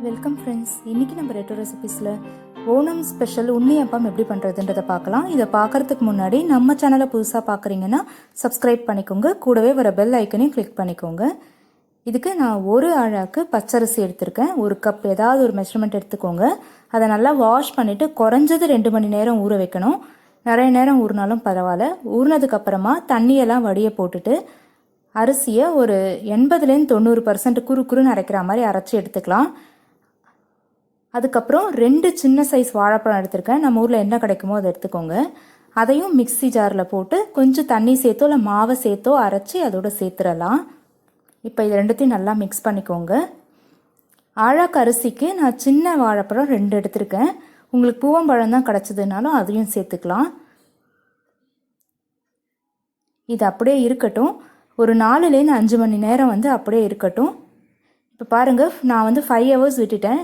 Welcome friends. இன்றைக்கி நம்ம ரெட்டோ ரெசிபீஸில் Onam special unniyappam எப்படி பண்ணுறதுன்றதை பார்க்கலாம். இதை பார்க்குறதுக்கு முன்னாடி நம்ம சேனலை புதுசாக பார்க்குறீங்கன்னா சப்ஸ்கிரைப் பண்ணிக்கோங்க. கூடவே வர பெல் ஐக்கனையும் கிளிக் பண்ணிக்கோங்க. இதுக்கு நான் ஒரு அழாக்கு பச்சரிசி எடுத்திருக்கேன். ஒரு கப் ஏதாவது ஒரு மெஷர்மெண்ட் எடுத்துக்கோங்க. அதை நல்லா வாஷ் பண்ணிவிட்டு குறைஞ்சது 2 மணி நேரம் ஊற வைக்கணும். நிறைய நேரம் ஊறினாலும் பரவாயில்ல. ஊறினதுக்கப்புறமா தண்ணியெல்லாம் வடிய போட்டுட்டு அரிசியை ஒரு 80-90% குறுக்குறுன்னு அரைக்கிற மாதிரி அரைச்சி எடுத்துக்கலாம். அதுக்கப்புறம் 2 சின்ன சைஸ் வாழைப்பழம் எடுத்திருக்கேன். நம்ம ஊரில் என்ன கிடைக்குமோ அதை எடுத்துக்கோங்க. அதையும் மிக்ஸி ஜாரில் போட்டு கொஞ்சம் தண்ணி சேர்த்தோ இல்லை மாவை சேர்த்தோ அரைச்சி அதோடு சேர்த்துடலாம். இப்போ இது ரெண்டுத்தையும் நல்லா மிக்ஸ் பண்ணிக்கோங்க. ஆழாக்கு அரிசிக்கு நான் சின்ன வாழைப்பழம் 2 எடுத்திருக்கேன். உங்களுக்கு பூவம்பழம் தான் கிடச்சதுனாலும் அதையும் சேர்த்துக்கலாம். இது அப்படியே இருக்கட்டும். ஒரு 4-5 மணி நேரம் அப்படியே இருக்கட்டும். இப்போ பாருங்கள், நான் 5 ஹவர்ஸ் விட்டுட்டேன்.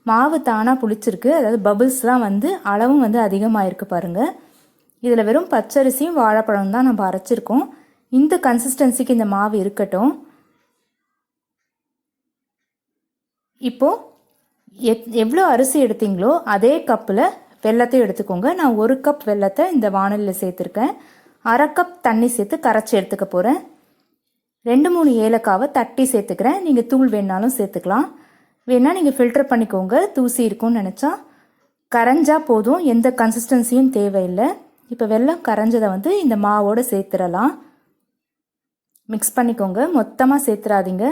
மாவு தானாக புளிச்சிருக்கு. அதாவது பபிள்ஸ்லாம் அளவும் அதிகமாக இருக்குது பாருங்கள். இதில் வெறும் பச்சரிசியும் வாழைப்பழம் தான் நம்ம அரைச்சிருக்கோம். இந்த கன்சிஸ்டன்சிக்கு இந்த மாவு இருக்கட்டும். இப்போது எவ்வளோ அரிசி எடுத்தீங்களோ அதே கப்பில் வெல்லத்தையும் எடுத்துக்கோங்க. நான் 1 கப் வெல்லத்தை இந்த வானலியில் சேர்த்துருக்கேன். 1/2 கப் தண்ணி சேர்த்து கரைச்சி எடுத்துக்க போகிறேன். 2-3 ஏலக்காவை தட்டி சேர்த்துக்கிறேன். நீங்கள் தூள் வேணாலும் சேர்த்துக்கலாம். வேணால் நீங்கள் ஃபில்டர் பண்ணிக்கோங்க. தூசி இருக்கும்னு நினச்சா. கரைஞ்சா போதும், எந்த கன்சிஸ்டன்சியும் தேவையில்லை. இப்போ வெல்லம் கரைஞ்சதை இந்த மாவோடு சேர்த்துடலாம். மிக்ஸ் பண்ணிக்கோங்க. மொத்தமாக சேர்த்துறாதீங்க.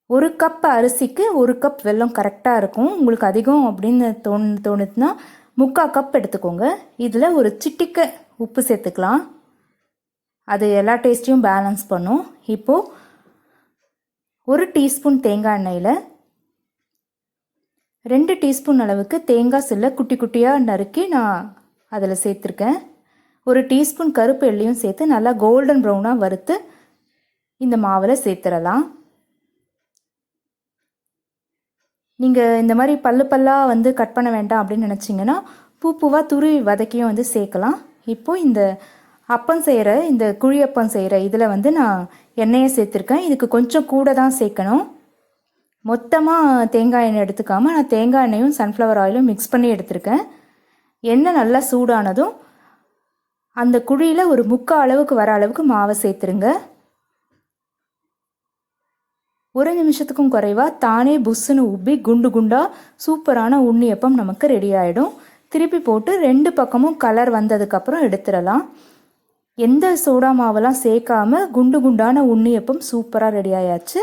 1 கப் அரிசிக்கு 1 கப் வெல்லம் கரெக்டாக இருக்கும். உங்களுக்கு அதிகம் அப்படின்னு தோணுதுன்னா 3/4 கப் எடுத்துக்கோங்க. இதில் ஒரு சிட்டிக்கை உப்பு சேர்த்துக்கலாம். அது எல்லா டேஸ்ட்டையும் பேலன்ஸ் பண்ணும். இப்போது 1 டீஸ்பூன் தேங்காய் எண்ணெயில் 2 டீஸ்பூன் அளவுக்கு தேங்காய் சில்லை குட்டி குட்டியாக நறுக்கி நான் அதில் சேர்த்துருக்கேன். 1 டீஸ்பூன் கருப்பு எள்ளையும் சேர்த்து நல்லா கோல்டன் ப்ரௌனாக வறுத்து இந்த மாவில் சேர்த்துடலாம். நீங்கள் இந்த மாதிரி பல்லாக கட் பண்ண வேண்டாம் அப்படின்னு நினச்சிங்கன்னா பூவாக துருவி வதக்கியும் சேர்க்கலாம். இப்போது இந்த அப்பம் செய்கிற இந்த குழியப்பம் செய்கிற இதில் நான் எண்ணெயை சேர்த்துருக்கேன். இதுக்கு கொஞ்சம் கூட தான் சேர்க்கணும். மொத்தமாக தேங்காய் எண்ணெய் எடுத்துக்காமல் நான் தேங்காய் எண்ணெயும் சன்ஃப்ளவர் ஆயிலும் மிக்ஸ் பண்ணி எடுத்திருக்கேன். எண்ணெய் நல்லா சூடானதும் அந்த குழியில் ஒரு 3/4 அளவுக்கு வர அளவுக்கு மாவை சேர்த்துருங்க. 1 நிமிஷத்துக்கும் குறைவாக தானே புஷ்ஷுன்னு உப்பி குண்டு குண்டாக சூப்பரான உன்னியப்பம் நமக்கு ரெடி ஆகிடும். திருப்பி போட்டு 2 பக்கமும் கலர் வந்ததுக்கப்புறம் எடுத்துடலாம். எந்த சோடா மாவெல்லாம் சேர்க்காம குண்டு குண்டான உன்னியப்பம் சூப்பராக ரெடி ஆயாச்சு.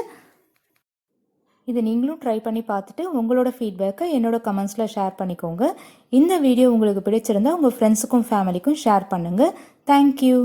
இதை நீங்களும் ட்ரை பண்ணி பார்த்துட்டு உங்களோட ஃபீட்பேக்கை என்னோட கமெண்ட்ஸில் ஷேர் பண்ணிக்கோங்க. இந்த வீடியோ உங்களுக்கு பிடிச்சிருந்தா உங்கள் ஃப்ரெண்ட்ஸுக்கும் ஃபேமிலிக்கும் ஷேர் பண்ணுங்கள். தேங்க்யூ.